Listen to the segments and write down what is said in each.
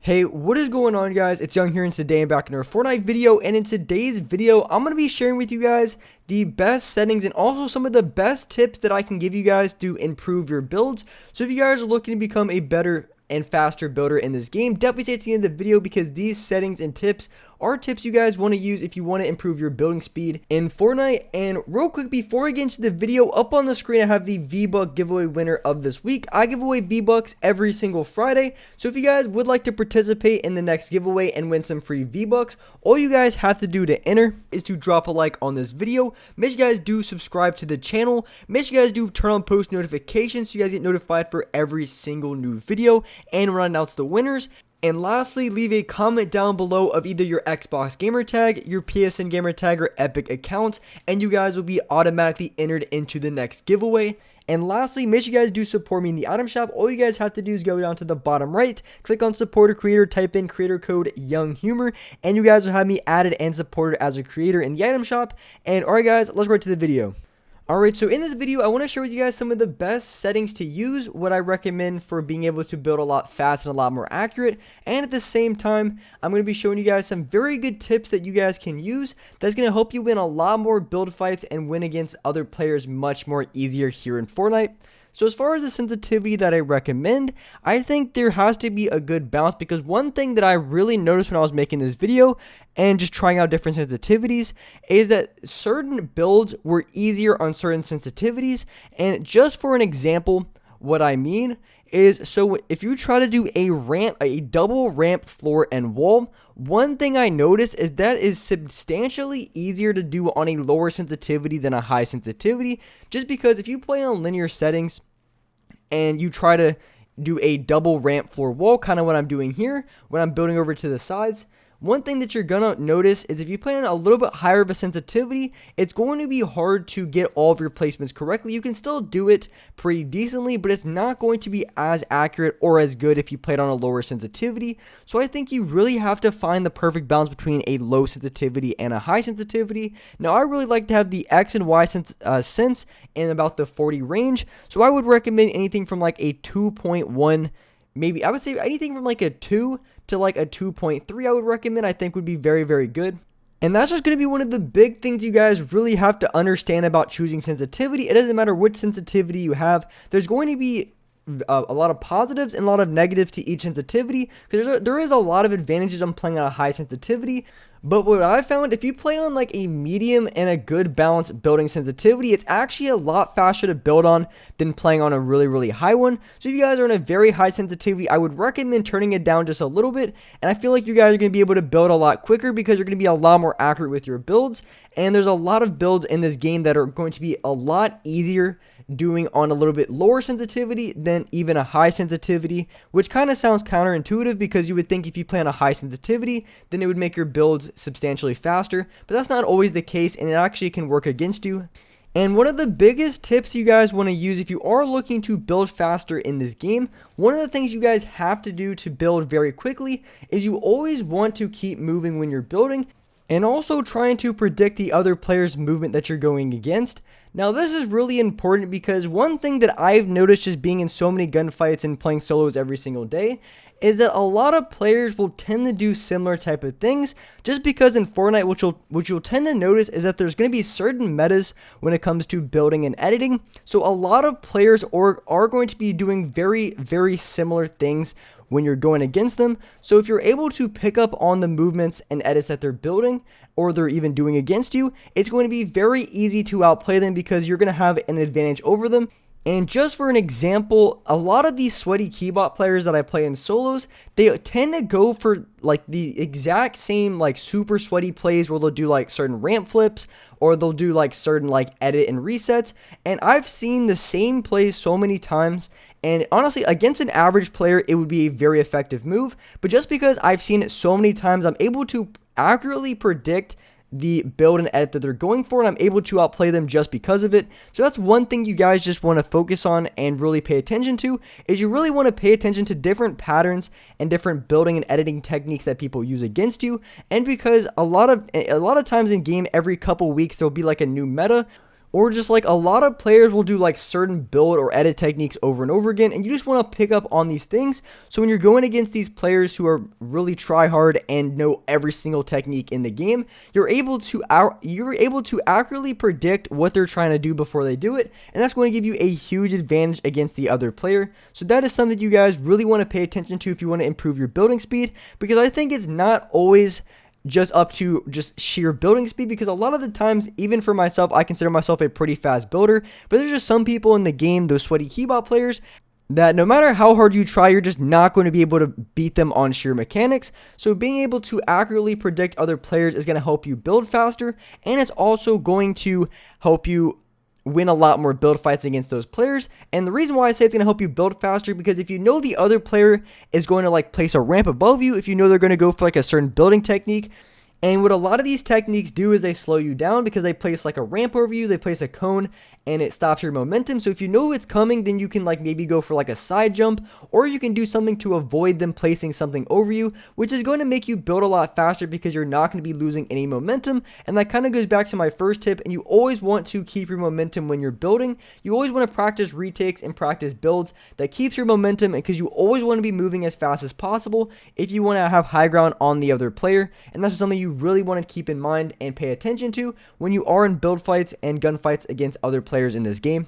Hey, what is going on, guys? It's Young here, and today I'm back in our Fortnite video, and in today's video, I'm going to be sharing with you guys the best settings and also some of the best tips that I can give you guys to improve your builds. So if you guys are looking to become a better and faster builder in this game, definitely stay to the end of the video because these settings and tips are tips you guys want to use if you want to improve your building speed in Fortnite. And real quick, before I get into the video, up on the screen I have the V-Buck giveaway winner of this week. I give away V-Bucks every single Friday, so if you guys would like to participate in the next giveaway and win some free V-Bucks, all you guys have to do to enter is to drop a like on this video. Make sure you guys do subscribe to the channel. Make sure you guys do turn on post notifications so you guys get notified for every single new video and when I announce the winners. And lastly, leave a comment down below of either your Xbox gamer tag, your PSN gamer tag, or Epic account, and you guys will be automatically entered into the next giveaway. And lastly, make sure you guys do support me in the item shop. All you guys have to do is go down to the bottom right, click on support a creator, type in creator code YoungHumor, and you guys will have me added and supported as a creator in the item shop. And alright guys, let's get to the video. Alright, so in this video, I want to share with you guys some of the best settings to use, what I recommend for being able to build a lot faster and a lot more accurate, and at the same time, I'm going to be showing you guys some very good tips that you guys can use that's going to help you win a lot more build fights and win against other players much more easier here in Fortnite. So as far as the sensitivity that I recommend, I think there has to be a good balance, because one thing that I really noticed when I was making this video and just trying out different sensitivities is that certain builds were easier on certain sensitivities. And just for an example, what I mean is, so if you try to do a double ramp floor and wall, one thing I noticed is that is substantially easier to do on a lower sensitivity than a high sensitivity, just because if you play on linear settings and you try to do a double ramp floor wall, kind of what I'm doing here when I'm building over to the sides, one thing that you're gonna notice is if you play on a little bit higher of a sensitivity, it's going to be hard to get all of your placements correctly. You can still do it pretty decently, but it's not going to be as accurate or as good if you played on a lower sensitivity. So I think you really have to find the perfect balance between a low sensitivity and a high sensitivity. Now, I really like to have the X and Y sense in about the 40 range. So I would recommend anything from like a 2.1, maybe I would say anything from like a 2 to like a 2.3 I would recommend, I think would be very, very good. And that's just going to be one of the big things you guys really have to understand about choosing sensitivity. It doesn't matter which sensitivity you have. There's going to be a lot of positives and a lot of negatives to each sensitivity, because there is a lot of advantages on playing on a high sensitivity. But what I found, if you play on like a medium and a good balanced building sensitivity, it's actually a lot faster to build on than playing on a really, really high one. So if you guys are in a very high sensitivity, I would recommend turning it down just a little bit. And I feel like you guys are going to be able to build a lot quicker because you're going to be a lot more accurate with your builds. And there's a lot of builds in this game that are going to be a lot easier doing on a little bit lower sensitivity than even a high sensitivity, which kind of sounds counterintuitive because you would think if you play on a high sensitivity, then it would make your builds substantially faster, but that's not always the case, and it actually can work against you. And one of the biggest tips you guys want to use if you are looking to build faster in this game, one of the things you guys have to do to build very quickly is you always want to keep moving when you're building, and also trying to predict the other player's movement that you're going against. Now, this is really important because one thing that I've noticed just being in so many gunfights and playing solos every single day is that a lot of players will tend to do similar type of things, just because in Fortnite, what you'll tend to notice is that there's going to be certain metas when it comes to building and editing. So a lot of players are going to be doing very, very similar things when you're going against them. So if you're able to pick up on the movements and edits that they're building, or they're even doing against you, it's going to be very easy to outplay them because you're going to have an advantage over them. And just for an example, a lot of these sweaty keybot players that I play in solos, they tend to go for like the exact same like super sweaty plays where they'll do like certain ramp flips, or they'll do like certain like edit and resets. And I've seen the same plays so many times, and honestly, against an average player, it would be a very effective move. But just because I've seen it so many times, I'm able to accurately predict the build and edit that they're going for, and I'm able to outplay them just because of it. So that's one thing you guys just want to focus on and really pay attention to, is you really want to pay attention to different patterns and different building and editing techniques that people use against you. And because a lot of times in game, every couple weeks there'll be like a new meta, or just like a lot of players will do like certain build or edit techniques over and over again, and you just want to pick up on these things. So when you're going against these players who are really try hard and know every single technique in the game, you're able to accurately predict what they're trying to do before they do it, and that's going to give you a huge advantage against the other player. So that is something you guys really want to pay attention to if you want to improve your building speed, because I think it's not always just up to just sheer building speed, because a lot of the times, even for myself, I consider myself a pretty fast builder, but there's just some people in the game, those sweaty keyboard players, that no matter how hard you try, you're just not going to be able to beat them on sheer mechanics. So being able to accurately predict other players is going to help you build faster, and it's also going to help you win a lot more build fights against those players. And the reason why I say it's going to help you build faster, because if you know the other player is going to like place a ramp above you, if you know they're going to go for like a certain building technique, and what a lot of these techniques do is they slow you down because they place like a ramp over you, they place a cone, and it stops your momentum. So if you know it's coming, then you can like maybe go for like a side jump, or you can do something to avoid them placing something over you, which is going to make you build a lot faster because you're not going to be losing any momentum. And that kind of goes back to my first tip, and you always want to keep your momentum when you're building. You always want to practice retakes and practice builds that keeps your momentum, because you always want to be moving as fast as possible if you want to have high ground on the other player. And that's something you really want to keep in mind and pay attention to when you are in build fights and gunfights against other players in this game.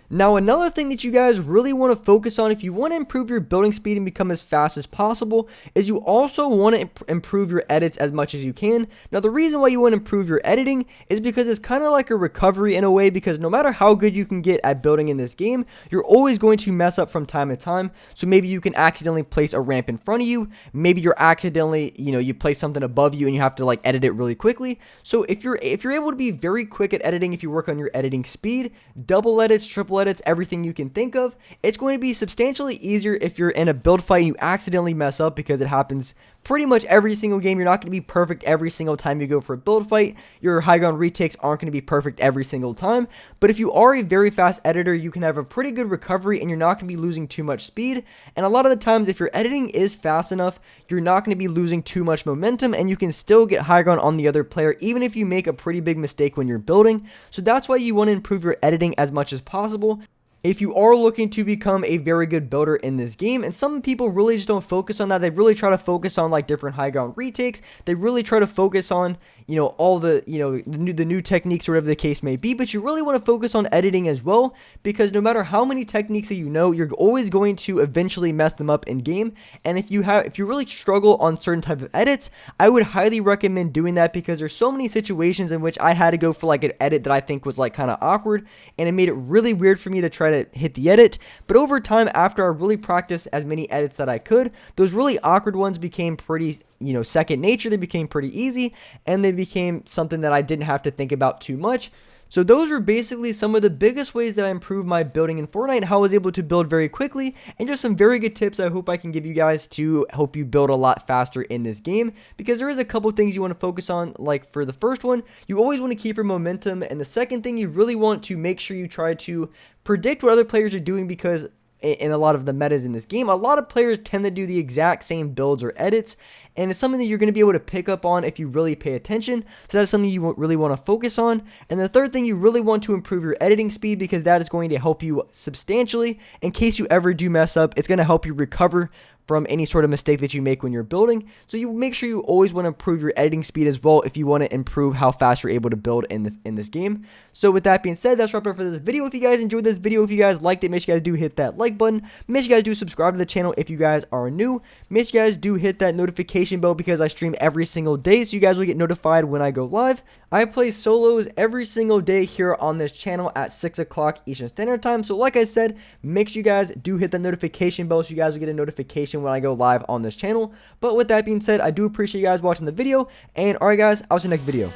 Now, another thing that you guys really want to focus on if you want to improve your building speed and become as fast as possible is you also want to improve your edits as much as you can. Now, the reason why you want to improve your editing is because it's kind of like a recovery in a way, because no matter how good you can get at building in this game, you're always going to mess up from time to time. So maybe you can accidentally place a ramp in front of you. Maybe you're accidentally, you place something above you and you have to like edit it really quickly. So if you're able to be very quick at editing, if you work on your editing speed, double edits, triple edits, everything you can think of, it's going to be substantially easier if you're in a build fight and you accidentally mess up, because it happens pretty much every single game. You're not going to be perfect every single time you go for a build fight. Your high ground retakes aren't going to be perfect every single time. But if you are a very fast editor, you can have a pretty good recovery and you're not going to be losing too much speed. And a lot of the times, if your editing is fast enough, you're not going to be losing too much momentum, and you can still get high ground on the other player even if you make a pretty big mistake when you're building. So that's why you want to improve your editing as much as possible if you are looking to become a very good builder in this game. And some people really just don't focus on that. They really try to focus on like different high ground retakes. They really try to focus on, all the, the new techniques or whatever the case may be. But you really want to focus on editing as well, because no matter how many techniques that you're always going to eventually mess them up in game. And if you really struggle on certain type of edits, I would highly recommend doing that, because there's so many situations in which I had to go for like an edit that I think was like kind of awkward, and it made it really weird for me to try to hit the edit. But over time, after I really practiced as many edits that I could, those really awkward ones became pretty second nature. They became pretty easy, and they became something that I didn't have to think about too much. So those are basically some of the biggest ways that I improved my building in Fortnite, and how I was able to build very quickly, and just some very good tips I hope I can give you guys to help you build a lot faster in this game, because there is a couple things you want to focus on. Like for the first one, you always want to keep your momentum, and the second thing, you really want to make sure you try to predict what other players are doing, because in a lot of the metas in this game, a lot of players tend to do the exact same builds or edits, and it's something that you're going to be able to pick up on if you really pay attention. So that's something you really want to focus on. And the third thing, you really want to improve your editing speed, because that is going to help you substantially in case you ever do mess up. It's going to help you recover from any sort of mistake that you make when you're building. So you make sure you always want to improve your editing speed as well if you want to improve how fast you're able to build in this game. So with that being said, that's wrapped up for this video. If you guys enjoyed this video, if you guys liked it, make sure you guys do hit that like button. Make sure you guys do subscribe to the channel if you guys are new. Make sure you guys do hit that notification bell, because I stream every single day, so you guys will get notified when I go live. I play solos every single day here on this channel at 6 o'clock Eastern Standard Time. So like I said, make sure you guys do hit the notification bell so you guys will get a notification when I go live on this channel. But with that being said, I do appreciate you guys watching the video, and alright guys, I'll see you next video.